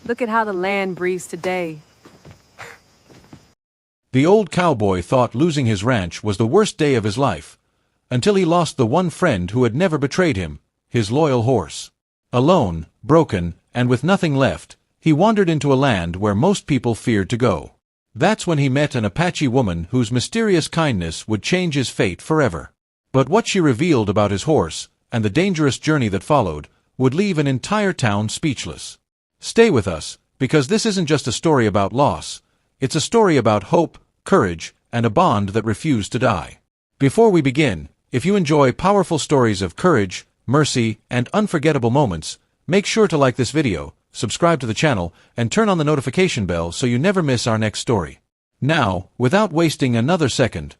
Look at how the land breathes today. The old cowboy thought losing his ranch was the worst day of his life, until he lost the one friend who had never betrayed him, his loyal horse. Alone, broken, and with nothing left, he wandered into a land where most people feared to go. That's when he met an Apache woman whose mysterious kindness would change his fate forever. But what she revealed about his horse, and the dangerous journey that followed, would leave an entire town speechless. Stay with us, because this isn't just a story about loss. It's a story about hope, courage, and a bond that refused to die. Before we begin, if you enjoy powerful stories of courage, mercy, and unforgettable moments, make sure to like this video, subscribe to the channel, and turn on the notification bell so you never miss our next story. Now, without wasting another second,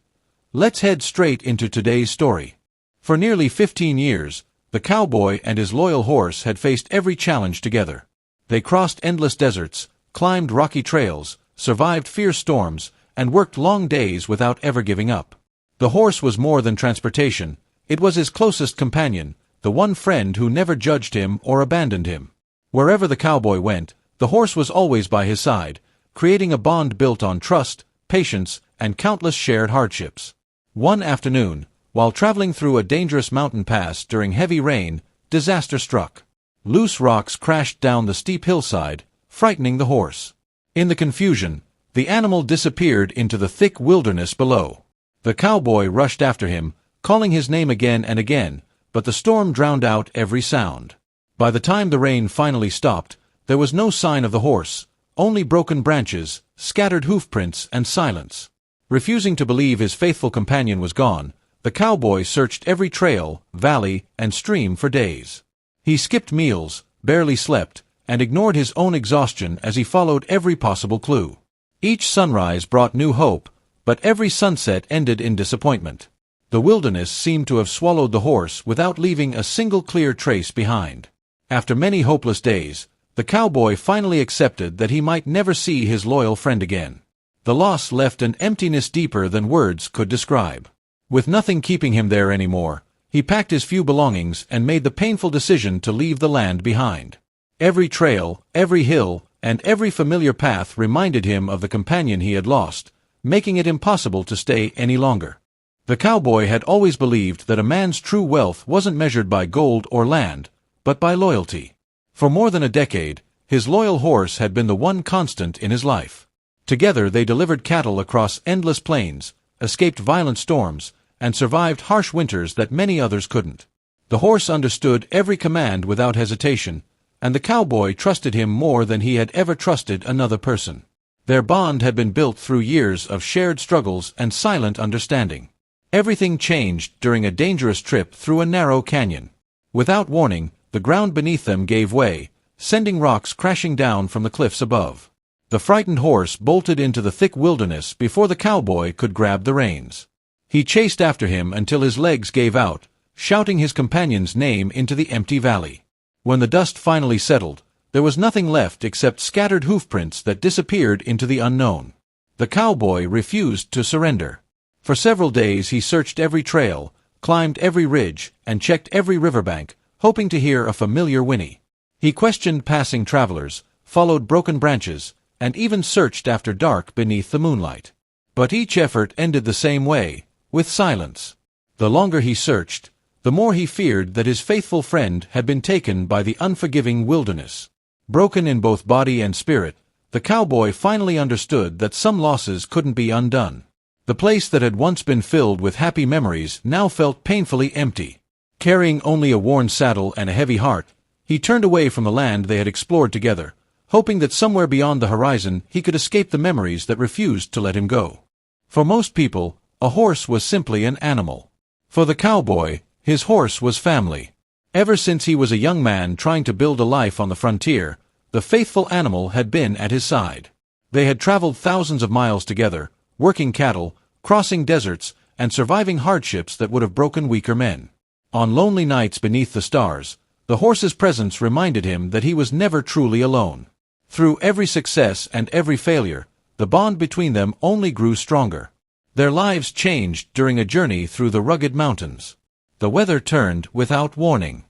let's head straight into today's story. For nearly 15 years, the cowboy and his loyal horse had faced every challenge together. They crossed endless deserts, climbed rocky trails, survived fierce storms, and worked long days without ever giving up. The horse was more than transportation, it was his closest companion, the one friend who never judged him or abandoned him. Wherever the cowboy went, the horse was always by his side, creating a bond built on trust, patience, and countless shared hardships. One afternoon, while traveling through a dangerous mountain pass during heavy rain, disaster struck. Loose rocks crashed down the steep hillside, frightening the horse. In the confusion, the animal disappeared into the thick wilderness below. The cowboy rushed after him, calling his name again and again, but the storm drowned out every sound. By the time the rain finally stopped, there was no sign of the horse, only broken branches, scattered hoofprints, and silence. Refusing to believe his faithful companion was gone, the cowboy searched every trail, valley, and stream for days. He skipped meals, barely slept, and ignored his own exhaustion as he followed every possible clue. Each sunrise brought new hope, but every sunset ended in disappointment. The wilderness seemed to have swallowed the horse without leaving a single clear trace behind. After many hopeless days, the cowboy finally accepted that he might never see his loyal friend again. The loss left an emptiness deeper than words could describe. With nothing keeping him there anymore, he packed his few belongings and made the painful decision to leave the land behind. Every trail, every hill, and every familiar path reminded him of the companion he had lost, making it impossible to stay any longer. The cowboy had always believed that a man's true wealth wasn't measured by gold or land, but by loyalty. For more than a decade, his loyal horse had been the one constant in his life. Together they delivered cattle across endless plains, escaped violent storms, and survived harsh winters that many others couldn't. The horse understood every command without hesitation, and the cowboy trusted him more than he had ever trusted another person. Their bond had been built through years of shared struggles and silent understanding. Everything changed during a dangerous trip through a narrow canyon. Without warning, the ground beneath them gave way, sending rocks crashing down from the cliffs above. The frightened horse bolted into the thick wilderness before the cowboy could grab the reins. He chased after him until his legs gave out, shouting his companion's name into the empty valley. When the dust finally settled, there was nothing left except scattered hoofprints that disappeared into the unknown. The cowboy refused to surrender. For several days he searched every trail, climbed every ridge, and checked every riverbank, hoping to hear a familiar whinny. He questioned passing travelers, followed broken branches, and even searched after dark beneath the moonlight. But each effort ended the same way, with silence. The longer he searched, the more he feared that his faithful friend had been taken by the unforgiving wilderness. Broken in both body and spirit, the cowboy finally understood that some losses couldn't be undone. The place that had once been filled with happy memories now felt painfully empty. Carrying only a worn saddle and a heavy heart, he turned away from the land they had explored together, hoping that somewhere beyond the horizon he could escape the memories that refused to let him go. For most people, a horse was simply an animal. For the cowboy, his horse was family. Ever since he was a young man trying to build a life on the frontier, the faithful animal had been at his side. They had traveled thousands of miles together, working cattle, crossing deserts, and surviving hardships that would have broken weaker men. On lonely nights beneath the stars, the horse's presence reminded him that he was never truly alone. Through every success and every failure, the bond between them only grew stronger. Their lives changed during a journey through the rugged mountains. The weather turned without warning.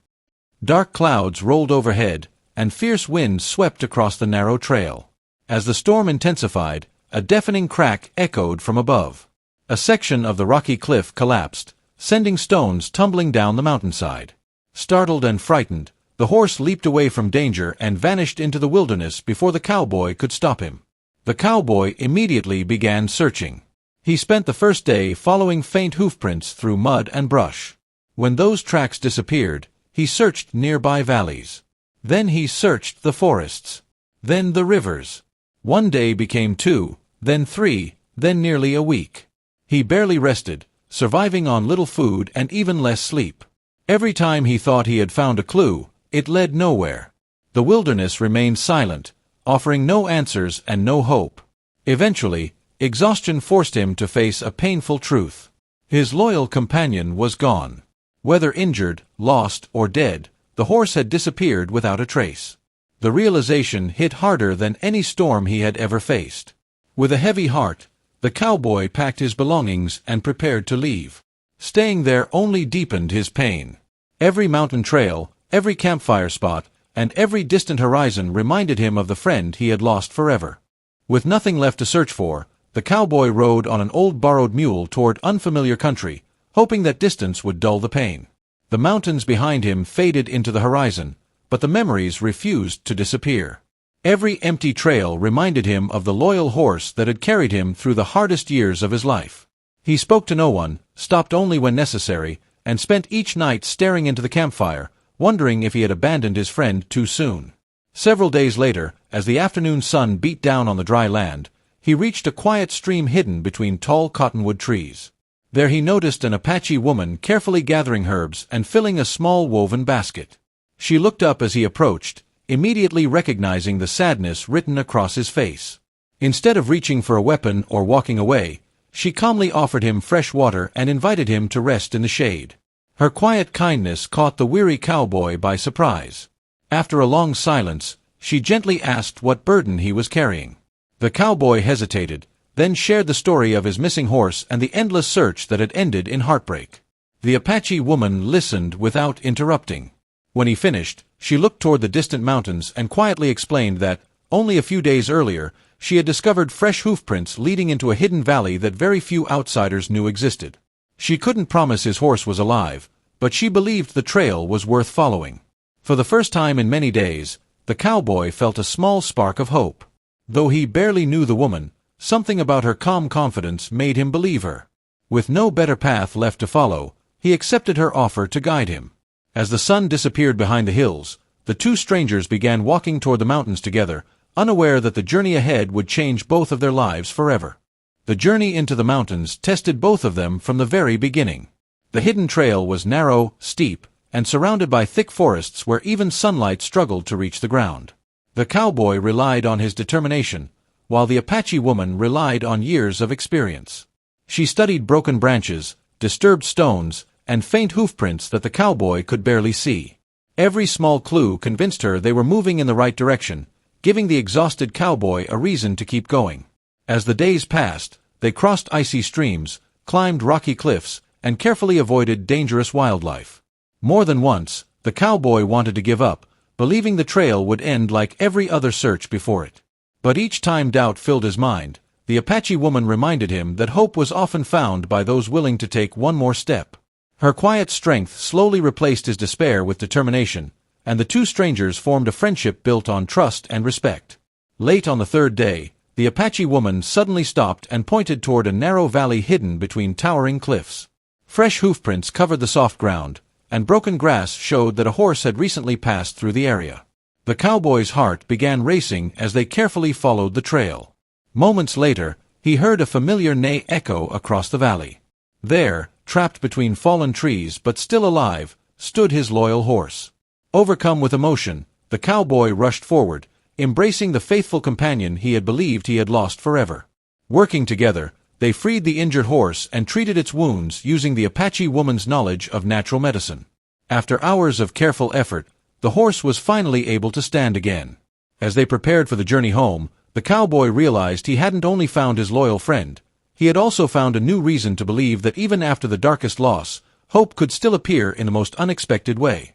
Dark clouds rolled overhead, and fierce winds swept across the narrow trail. As the storm intensified, a deafening crack echoed from above. A section of the rocky cliff collapsed, sending stones tumbling down the mountainside. Startled and frightened, the horse leaped away from danger and vanished into the wilderness before the cowboy could stop him. The cowboy immediately began searching. He spent the first day following faint hoofprints through mud and brush. When those tracks disappeared, he searched nearby valleys. Then he searched the forests. Then the rivers. One day became 2, then 3, then nearly a week. He barely rested, surviving on little food and even less sleep. Every time he thought he had found a clue, it led nowhere. The wilderness remained silent, offering no answers and no hope. Eventually, exhaustion forced him to face a painful truth. His loyal companion was gone. Whether injured, lost, or dead, the horse had disappeared without a trace. The realization hit harder than any storm he had ever faced. With a heavy heart, the cowboy packed his belongings and prepared to leave. Staying there only deepened his pain. Every mountain trail, every campfire spot, and every distant horizon reminded him of the friend he had lost forever. With nothing left to search for, the cowboy rode on an old borrowed mule toward unfamiliar country, hoping that distance would dull the pain. The mountains behind him faded into the horizon, but the memories refused to disappear. Every empty trail reminded him of the loyal horse that had carried him through the hardest years of his life. He spoke to no one, stopped only when necessary, and spent each night staring into the campfire, wondering if he had abandoned his friend too soon. Several days later, as the afternoon sun beat down on the dry land, he reached a quiet stream hidden between tall cottonwood trees. There he noticed an Apache woman carefully gathering herbs and filling a small woven basket. She looked up as he approached, immediately recognizing the sadness written across his face. Instead of reaching for a weapon or walking away, she calmly offered him fresh water and invited him to rest in the shade. Her quiet kindness caught the weary cowboy by surprise. After a long silence, she gently asked what burden he was carrying. The cowboy hesitated, then shared the story of his missing horse and the endless search that had ended in heartbreak. The Apache woman listened without interrupting. When he finished, she looked toward the distant mountains and quietly explained that, only a few days earlier, she had discovered fresh hoofprints leading into a hidden valley that very few outsiders knew existed. She couldn't promise his horse was alive, but she believed the trail was worth following. For the first time in many days, the cowboy felt a small spark of hope. Though he barely knew the woman, something about her calm confidence made him believe her. With no better path left to follow, he accepted her offer to guide him. As the sun disappeared behind the hills, the two strangers began walking toward the mountains together, unaware that the journey ahead would change both of their lives forever. The journey into the mountains tested both of them from the very beginning. The hidden trail was narrow, steep, and surrounded by thick forests where even sunlight struggled to reach the ground. The cowboy relied on his determination, while the Apache woman relied on years of experience. She studied broken branches, disturbed stones, and faint hoofprints that the cowboy could barely see. Every small clue convinced her they were moving in the right direction, giving the exhausted cowboy a reason to keep going. As the days passed, they crossed icy streams, climbed rocky cliffs, and carefully avoided dangerous wildlife. More than once, the cowboy wanted to give up, believing the trail would end like every other search before it. But each time doubt filled his mind, the Apache woman reminded him that hope was often found by those willing to take one more step. Her quiet strength slowly replaced his despair with determination, and the two strangers formed a friendship built on trust and respect. Late on the third day, the Apache woman suddenly stopped and pointed toward a narrow valley hidden between towering cliffs. Fresh hoofprints covered the soft ground, and broken grass showed that a horse had recently passed through the area. The cowboy's heart began racing as they carefully followed the trail. Moments later, he heard a familiar neigh echo across the valley. There, trapped between fallen trees but still alive, stood his loyal horse. Overcome with emotion, the cowboy rushed forward, embracing the faithful companion he had believed he had lost forever. Working together, they freed the injured horse and treated its wounds using the Apache woman's knowledge of natural medicine. After hours of careful effort, the horse was finally able to stand again. As they prepared for the journey home, the cowboy realized he hadn't only found his loyal friend, he had also found a new reason to believe that even after the darkest loss, hope could still appear in the most unexpected way.